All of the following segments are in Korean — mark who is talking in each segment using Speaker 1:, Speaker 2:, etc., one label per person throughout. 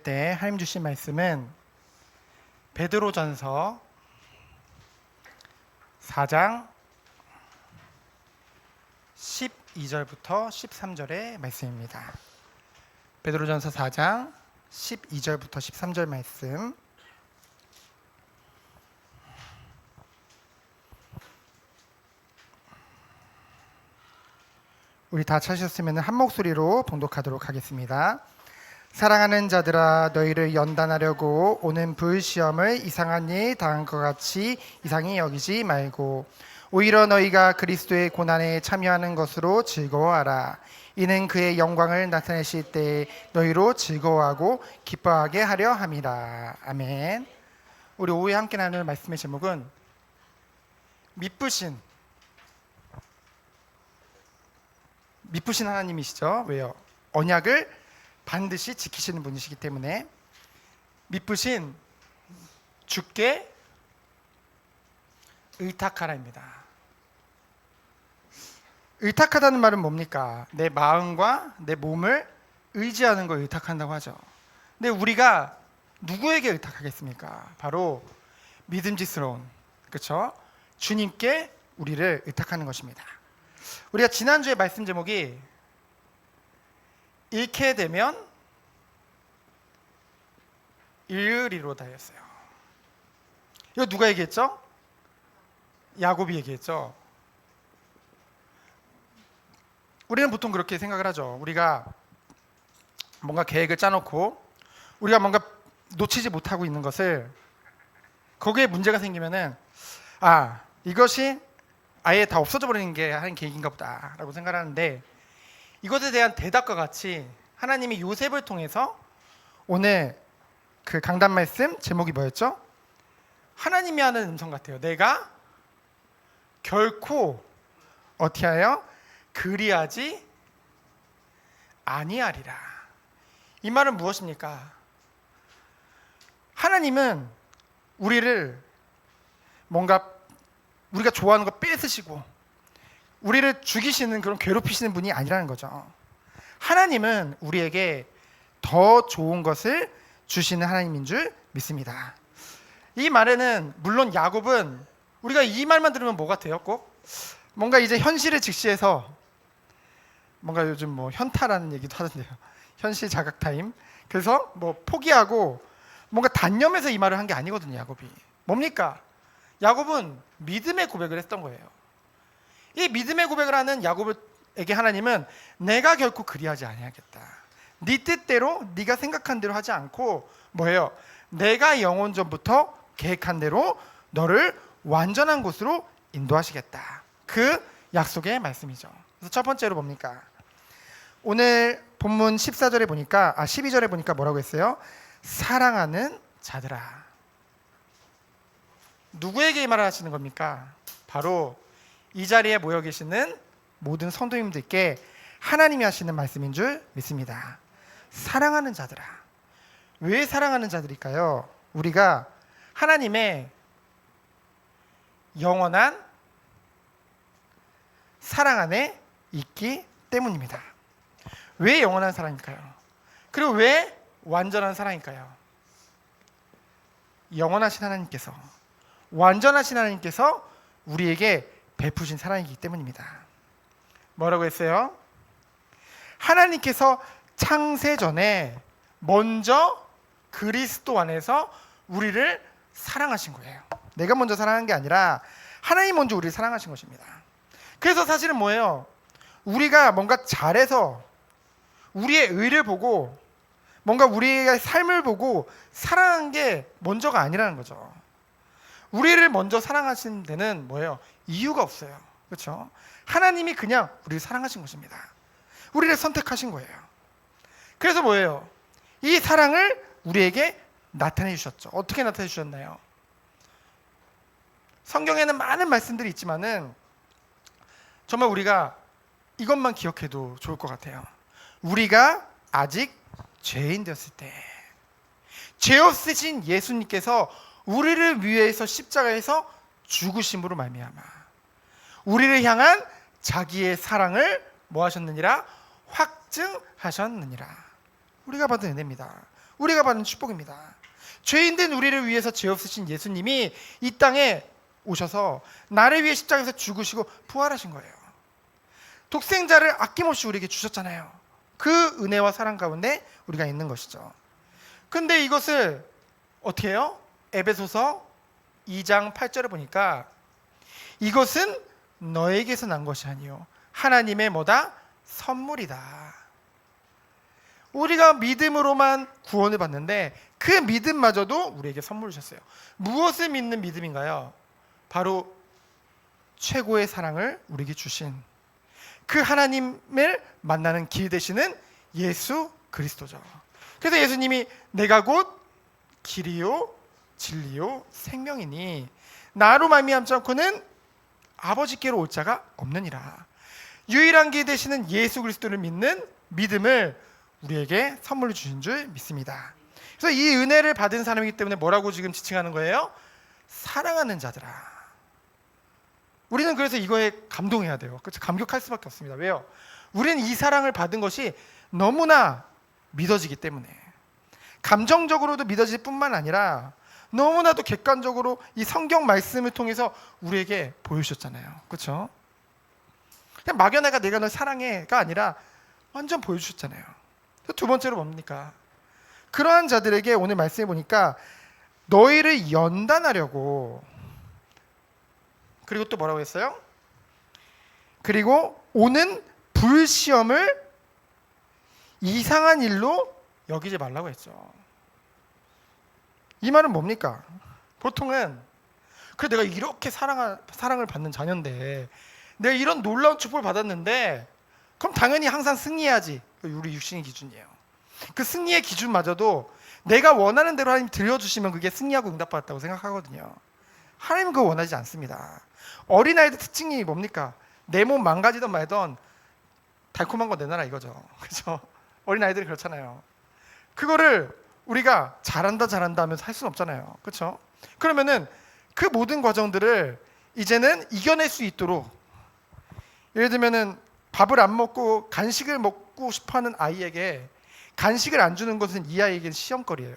Speaker 1: 때 하나님 주신 말씀은 베드로전서 4장 12절부터 13절의 말씀입니다. 베드로전서 4장 12절부터 13절 말씀. 우리 다 찾으셨으면 한 목소리로 봉독하도록 하겠습니다. 사랑하는 자들아, 너희를 연단하려고 오는 불시험을 이상한 일 당한 것 같이 이상히 여기지 말고 오히려 너희가 그리스도의 고난에 참여하는 것으로 즐거워하라. 이는 그의 영광을 나타내실 때 너희로 즐거워하고 기뻐하게 하려 함이라. 아멘. 우리 오후에 함께 나눌 말씀의 제목은 미쁘신 하나님이시죠. 왜요? 언약을 반드시 지키시는 분이시기 때문에 미쁘신 주께 의탁하라입니다. 의탁하다는 말은 뭡니까? 내 마음과 내 몸을 의지하는 걸 의탁한다고 하죠. 근데 우리가 누구에게 의탁하겠습니까? 바로 믿음직스러운, 그렇죠? 주님께 우리를 의탁하는 것입니다. 우리가 지난주에 말씀 제목이 잃게 되면 잃으리로다였어요. 이거 누가 얘기했죠? 야곱이 얘기했죠. 우리는 보통 그렇게 생각을 하죠. 우리가 뭔가 계획을 짜놓고 우리가 뭔가 놓치지 못하고 있는 것을 거기에 문제가 생기면은 이것이 아예 다 없어져 버리는 게 하나님 계획인가 보다라고 생각하는데, 이것에 대한 대답과 같이 하나님이 요셉을 통해서 오늘 그 강단 말씀 제목이 뭐였죠? 하나님이 하는 음성 같아요. 내가 결코 어떻게 하여 그리하지 아니하리라. 이 말은 무엇입니까? 하나님은 우리를 뭔가 우리가 좋아하는 거 뺏으시고 우리를 죽이시는 그런 괴롭히시는 분이 아니라는 거죠. 하나님은 우리에게 더 좋은 것을 주시는 하나님인 줄 믿습니다. 이 말에는 물론 야곱은 우리가 이 말만 들으면 뭐 같아요? 꼭 뭔가 이제 현실을 직시해서 뭔가 요즘 뭐 현타라는 얘기도 하던데요. 현실 자각 타임. 그래서 뭐 포기하고 뭔가 단념해서 이 말을 한 게 아니거든요. 야곱이 뭡니까? 야곱은 믿음의 고백을 했던 거예요. 이 믿음의 고백을 하는 야곱에게 하나님은 내가 결코 그리하지 아니하겠다. 네 뜻대로 네가 생각한 대로 하지 않고 뭐예요? 내가 영원 전부터 계획한 대로 너를 완전한 곳으로 인도하시겠다. 그 약속의 말씀이죠. 그래서 첫 번째로 뭡니까? 오늘 본문 14절에 보니까 12절에 보니까 뭐라고 했어요? 사랑하는 자들아. 누구에게 이 말을 하시는 겁니까? 바로 이 자리에 모여 계시는 모든 성도님들께 하나님이 하시는 말씀인 줄 믿습니다. 사랑하는 자들아. 왜 사랑하는 자들일까요? 우리가 하나님의 영원한 사랑 안에 있기 때문입니다. 왜 영원한 사랑일까요? 그리고 왜 완전한 사랑일까요? 영원하신 하나님께서, 완전하신 하나님께서 우리에게 베푸신 사랑이기 때문입니다. 뭐라고 했어요? 하나님께서 창세 전에 먼저 그리스도 안에서 우리를 사랑하신 거예요. 내가 먼저 사랑한 게 아니라 하나님 먼저 우리를 사랑하신 것입니다. 그래서 사실은 뭐예요? 우리가 뭔가 잘해서 우리의 의를 보고 뭔가 우리의 삶을 보고 사랑한 게 먼저가 아니라는 거죠. 우리를 먼저 사랑하신 데는 뭐예요? 이유가 없어요. 그렇죠? 하나님이 그냥 우리를 사랑하신 것입니다. 우리를 선택하신 거예요. 그래서 뭐예요? 이 사랑을 우리에게 나타내 주셨죠. 어떻게 나타내 주셨나요? 성경에는 많은 말씀들이 있지만은 정말 우리가 이것만 기억해도 좋을 것 같아요. 우리가 아직 죄인 되었을 때 죄 없으신 예수님께서 우리를 위해서 십자가에서 죽으심으로 말미암아 우리를 향한 자기의 사랑을 뭐 하셨느니라? 확증하셨느니라. 우리가 받은 은혜입니다. 우리가 받는 축복입니다. 죄인된 우리를 위해서 죄 없으신 예수님이 이 땅에 오셔서 나를 위해 십자가에서 죽으시고 부활하신 거예요. 독생자를 아낌없이 우리에게 주셨잖아요. 그 은혜와 사랑 가운데 우리가 있는 것이죠. 근데 이것을 어떻게 해요? 에베소서 2장 8절을 보니까 이것은 너에게서 난 것이 아니요 하나님의 뭐다? 선물이다. 우리가 믿음으로만 구원을 받는데 그 믿음마저도 우리에게 선물을 주셨어요. 무엇을 믿는 믿음인가요? 바로 최고의 사랑을 우리에게 주신 그 하나님을 만나는 길 되시는 예수 그리스도죠. 그래서 예수님이 내가 곧 길이요 진리요 생명이니 나로 말미암지 않고는 아버지께로 올 자가 없느니라. 유일한 길 되시는 예수 그리스도를 믿는 믿음을 우리에게 선물로 주신 줄 믿습니다. 그래서 이 은혜를 받은 사람이기 때문에 뭐라고 지금 지칭하는 거예요? 사랑하는 자들아. 우리는 그래서 이거에 감동해야 돼요. 그렇죠? 감격할 수밖에 없습니다. 왜요? 우리는 이 사랑을 받은 것이 너무나 믿어지기 때문에 감정적으로도 믿어질 뿐만 아니라 너무나도 객관적으로 이 성경 말씀을 통해서 우리에게 보여주셨잖아요. 그렇죠? 그냥 막연하게 내가 널 사랑해가 아니라 완전 보여주셨잖아요. 두 번째로 뭡니까? 그러한 자들에게 오늘 말씀해 보니까 너희를 연단하려고, 그리고 또 뭐라고 했어요? 그리고 오는 불시험을 이상한 일로 여기지 말라고 했죠. 이 말은 뭡니까? 보통은 그래 내가 이렇게 사랑을 받는 자녀인데 내가 이런 놀라운 축복을 받았는데 그럼 당연히 항상 승리해야지. 우리 육신의 기준이에요. 그 승리의 기준마저도 내가 원하는 대로 하나님 들려주시면 그게 승리하고 응답받았다고 생각하거든요. 하나님은 그거 원하지 않습니다. 어린아이들 특징이 뭡니까? 내 몸 망가지던 말던 달콤한 거 내놔라 이거죠. 그렇죠? 어린아이들이 그렇잖아요. 그거를 우리가 잘한다 하면서 할 수는 없잖아요. 그렇죠? 그러면은 그 모든 과정들을 이제는 이겨낼 수 있도록, 예를 들면은 밥을 안 먹고 간식을 먹고 싶어하는 아이에게 간식을 안 주는 것은 이 아이에게는 시험거리예요.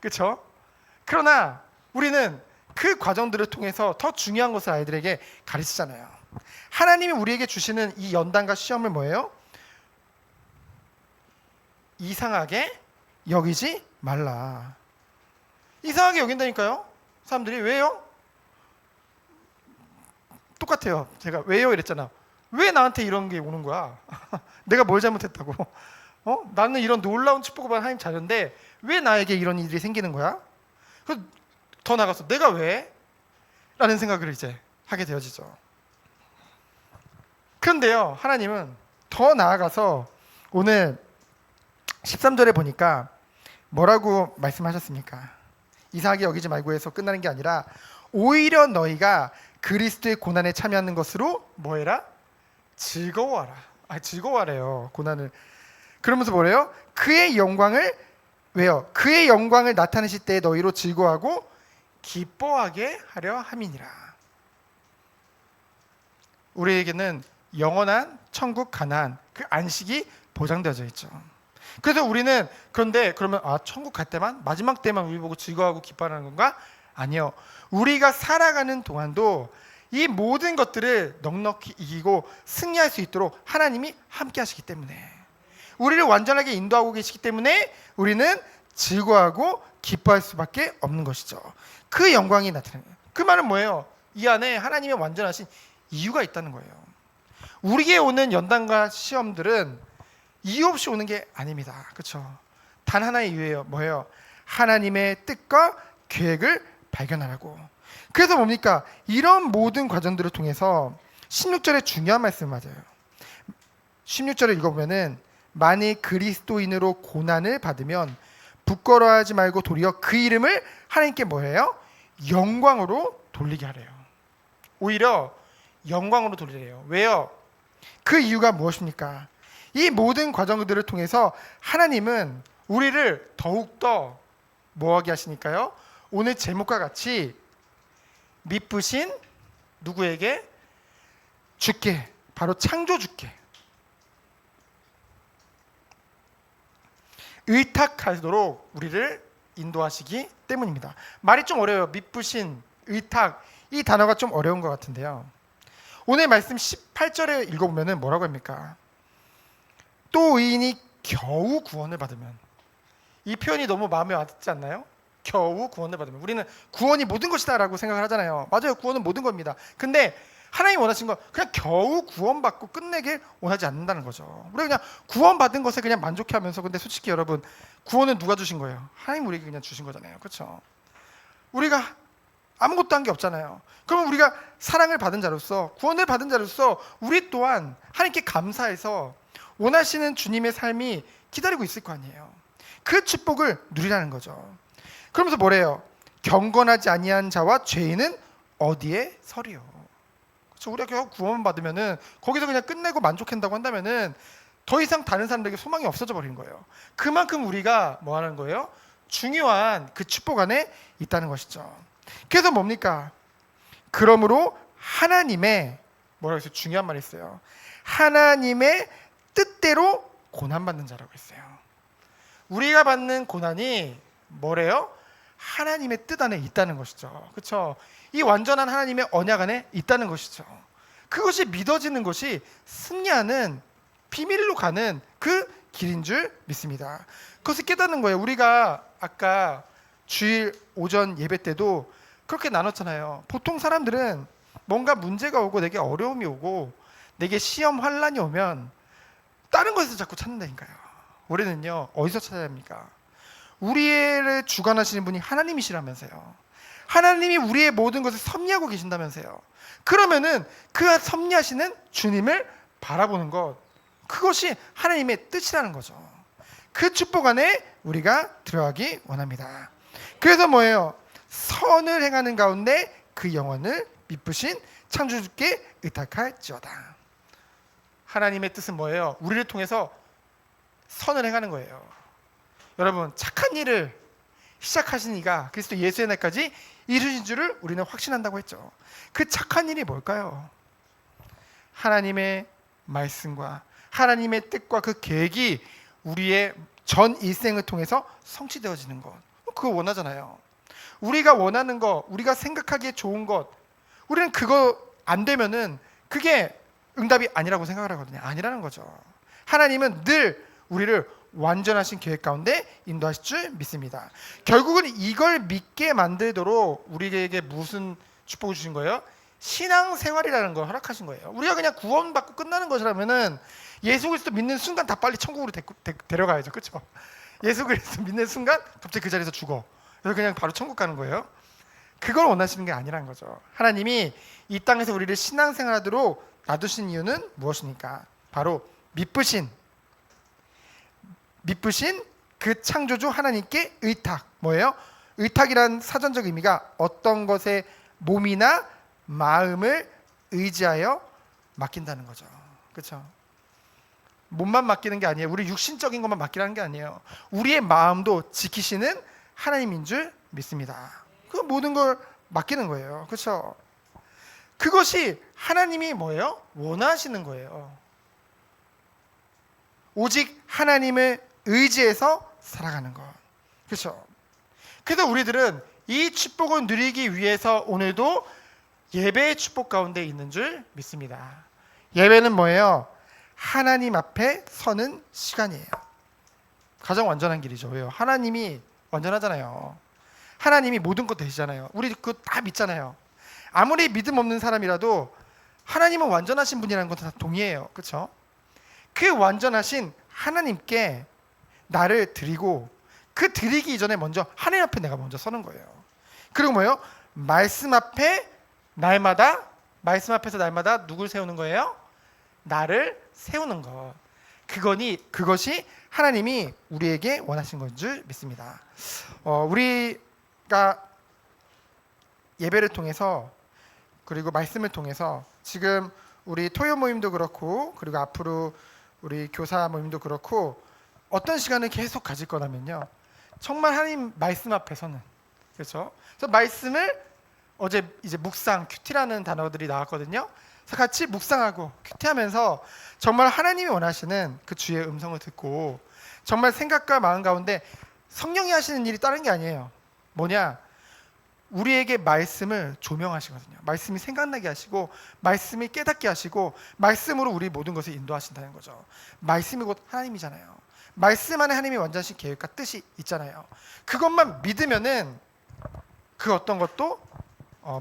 Speaker 1: 그렇죠? 그러나 우리는 그 과정들을 통해서 더 중요한 것을 아이들에게 가르치잖아요. 하나님이 우리에게 주시는 이 연단과 시험을 뭐예요? 이상하게 여기지 말라. 이상하게 여긴다니까요. 사람들이 왜요? 똑같아요. 제가 왜요 이랬잖아. 왜 나한테 이런 게 오는 거야? 내가 뭘 잘못했다고? 나는 이런 놀라운 축복을 받은 하나님 자녀인데 왜 나에게 이런 일이 생기는 거야? 더 나가서 내가 왜? 라는 생각을 이제 하게 되어지죠. 그런데요, 하나님은 더 나아가서 오늘 13절에 보니까 뭐라고 말씀하셨습니까? 이상하게 여기지 말고 해서 끝나는 게 아니라 오히려 너희가 그리스도의 고난에 참여하는 것으로 뭐해라? 즐거워하라. 즐거워하래요. 고난을. 그러면서 뭐래요? 그의 영광을, 왜요? 그의 영광을 나타내실 때에 너희로 즐거워하고 기뻐하게 하려 함이니라. 우리에게는 영원한 천국 가나안, 그 안식이 보장되어져 있죠. 그래서 우리는 그런데 그러면 천국 갈 때만, 마지막 때만 우리 보고 즐거워하고 기뻐하는 건가? 아니요. 우리가 살아가는 동안도 이 모든 것들을 넉넉히 이기고 승리할 수 있도록 하나님이 함께 하시기 때문에, 우리를 완전하게 인도하고 계시기 때문에 우리는 즐거워하고 기뻐할 수밖에 없는 것이죠. 그 영광이 나타나는 거예요. 그 말은 뭐예요? 이 안에 하나님의 완전하신 이유가 있다는 거예요. 우리에게 오는 연단과 시험들은 이유 없이 오는 게 아닙니다. 그렇죠? 단 하나의 이유예요. 뭐예요? 하나님의 뜻과 계획을 발견하라고. 그래서 뭡니까? 이런 모든 과정들을 통해서 16절에 중요한 말씀 맞아요. 16절을 읽어보면은 만일 그리스도인으로 고난을 받으면 부끄러워하지 말고 도리어 그 이름을 하나님께 뭐예요? 영광으로 돌리게 하래요. 오히려 영광으로 돌리래요. 왜요? 그 이유가 무엇입니까? 이 모든 과정들을 통해서 하나님은 우리를 더욱더 뭐하게 하시니까요? 오늘 제목과 같이 미쁘신 누구에게? 주께, 바로 창조주께 의탁하도록 우리를 인도하시기 때문입니다. 말이 좀 어려워요. 미쁘신, 의탁, 이 단어가 좀 어려운 것 같은데요. 오늘 말씀 18절에 읽어보면 뭐라고 합니까? 또 의인이 겨우 구원을 받으면, 이 표현이 너무 마음에 와닿지 않나요? 겨우 구원을 받으면. 우리는 구원이 모든 것이다 라고 생각을 하잖아요. 맞아요, 구원은 모든 겁니다. 근데 하나님이 원하신 건 그냥 겨우 구원받고 끝내길 원하지 않는다는 거죠. 우리가 그냥 구원받은 것에 그냥 만족해하면서, 근데 솔직히 여러분, 구원은 누가 주신 거예요? 하나님 우리에게 그냥 주신 거잖아요. 그렇죠? 우리가 아무것도 한 게 없잖아요. 그럼 우리가 사랑을 받은 자로서, 구원을 받은 자로서 우리 또한 하나님께 감사해서 원하시는 주님의 삶이 기다리고 있을 거 아니에요. 그 축복을 누리라는 거죠. 그러면서 뭐래요? 경건하지 아니한 자와 죄인은 어디에 서리요? 그렇죠? 우리가 결국 구원 받으면은 거기서 그냥 끝내고 만족한다고 한다면은 더 이상 다른 사람들에게 소망이 없어져 버리는 거예요. 그만큼 우리가 뭐 하는 거예요? 중요한 그 축복 안에 있다는 것이죠. 그래서 뭡니까? 그러므로 하나님의, 뭐라고 했어요? 중요한 말이 있어요. 하나님의 뜻대로 고난받는 자라고 했어요. 우리가 받는 고난이 뭐래요? 하나님의 뜻 안에 있다는 것이죠. 그렇죠? 이 완전한 하나님의 언약 안에 있다는 것이죠. 그것이 믿어지는 것이 승리하는, 비밀로 가는 그 길인 줄 믿습니다. 그것을 깨닫는 거예요. 우리가 아까 주일 오전 예배 때도 그렇게 나눴잖아요. 보통 사람들은 뭔가 문제가 오고 내게 어려움이 오고 내게 시험 환란이 오면 다른 것에서 자꾸 찾는다니까요. 우리는요, 어디서 찾아야 합니까? 우리를 주관하시는 분이 하나님이시라면서요. 하나님이 우리의 모든 것을 섭리하고 계신다면서요. 그러면은 그 섭리하시는 주님을 바라보는 것, 그것이 하나님의 뜻이라는 거죠. 그 축복 안에 우리가 들어가기 원합니다. 그래서 뭐예요? 선을 행하는 가운데 그 영혼을 미쁘신 창조주께 의탁할지어다. 하나님의 뜻은 뭐예요? 우리를 통해서 선을 행하는 거예요. 여러분, 착한 일을 시작하신 이가 그리스도 예수의 날까지 이루신 줄을 우리는 확신한다고 했죠. 그 착한 일이 뭘까요? 하나님의 말씀과 하나님의 뜻과 그 계획이 우리의 전 일생을 통해서 성취되어지는 것, 그거 원하잖아요. 우리가 원하는 것, 우리가 생각하기에 좋은 것, 우리는 그거 안 되면은 그게 응답이 아니라고 생각을 하거든요. 아니라는 거죠. 하나님은 늘 우리를 완전하신 계획 가운데 인도하실 줄 믿습니다. 결국은 이걸 믿게 만들도록 우리에게 무슨 축복을 주신 거예요? 신앙생활이라는 걸 허락하신 거예요. 우리가 그냥 구원받고 끝나는 것이라면은 예수 그리스도 믿는 순간 다 빨리 천국으로 데려가야죠. 그렇죠? 예수 그리스도 믿는 순간 갑자기 그 자리에서 죽어. 그래서 그냥 바로 천국 가는 거예요. 그걸 원하시는 게 아니라는 거죠. 하나님이 이 땅에서 우리를 신앙생활하도록 놔두신 이유는 무엇입니까? 바로 미쁘신 그 창조주 하나님께 의탁. 뭐예요? 의탁이란 사전적 의미가 어떤 것에 몸이나 마음을 의지하여 맡긴다는 거죠. 그렇죠? 몸만 맡기는 게 아니에요. 우리 육신적인 것만 맡기라는 게 아니에요. 우리의 마음도 지키시는 하나님인 줄 믿습니다. 그 모든 걸 맡기는 거예요. 그렇죠? 그것이 하나님이 뭐예요? 원하시는 거예요. 오직 하나님을 의지해서 살아가는 것. 그렇죠? 그래서 우리들은 이 축복을 누리기 위해서 오늘도 예배의 축복 가운데 있는 줄 믿습니다. 예배는 뭐예요? 하나님 앞에 서는 시간이에요. 가장 완전한 길이죠. 왜요? 하나님이 완전하잖아요. 하나님이 모든 것 되시잖아요. 우리 그거 다 믿잖아요. 아무리 믿음 없는 사람이라도 하나님은 완전하신 분이라는 것도 다 동의해요. 그렇죠? 그 완전하신 하나님께 나를 드리고, 그 드리기 이전에 먼저 하나님 앞에 내가 먼저 서는 거예요. 그리고 뭐예요? 말씀 앞에서 날마다 누굴 세우는 거예요? 나를 세우는 것. 그것이 하나님이 우리에게 원하신 건 줄 믿습니다. 우리가 예배를 통해서, 그리고 말씀을 통해서, 지금 우리 토요 모임도 그렇고, 그리고 앞으로 우리 교사 모임도 그렇고, 어떤 시간을 계속 가질 거라면요, 정말 하나님 말씀 앞에서는, 그렇죠? 그래서 말씀을 어제 이제 묵상, 큐티라는 단어들이 나왔거든요. 그래서 같이 묵상하고 큐티하면서 정말 하나님이 원하시는 그 주의 음성을 듣고, 정말 생각과 마음 가운데 성령이 하시는 일이 다른 게 아니에요. 뭐냐? 우리에게 말씀을 조명하시거든요. 말씀이 생각나게 하시고 말씀이 깨닫게 하시고 말씀으로 우리 모든 것을 인도하신다는 거죠. 말씀이 곧 하나님이잖아요. 말씀 안에 하나님의 완전하신 계획과 뜻이 있잖아요. 그것만 믿으면은 그 어떤 것도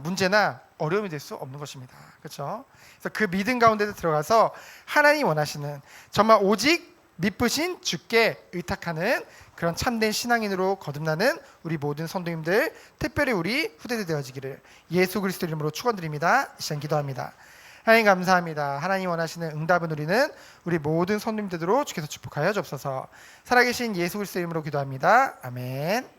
Speaker 1: 문제나 어려움이 될 수 없는 것입니다. 그렇죠? 그래서 그 믿음 가운데 들어가서 하나님이 원하시는 정말 오직 미쁘신 주께 의탁하는 그런 참된 신앙인으로 거듭나는 우리 모든 성도님들, 특별히 우리 후대들 되어지기를 예수 그리스도 이름으로 축원드립니다. 이 시간 기도합니다. 하나님 감사합니다. 하나님 원하시는 응답은 누리는 우리 모든 성도님들로 주께서 축복하여 주옵소서. 살아계신 예수 그리스도 이름으로 기도합니다. 아멘.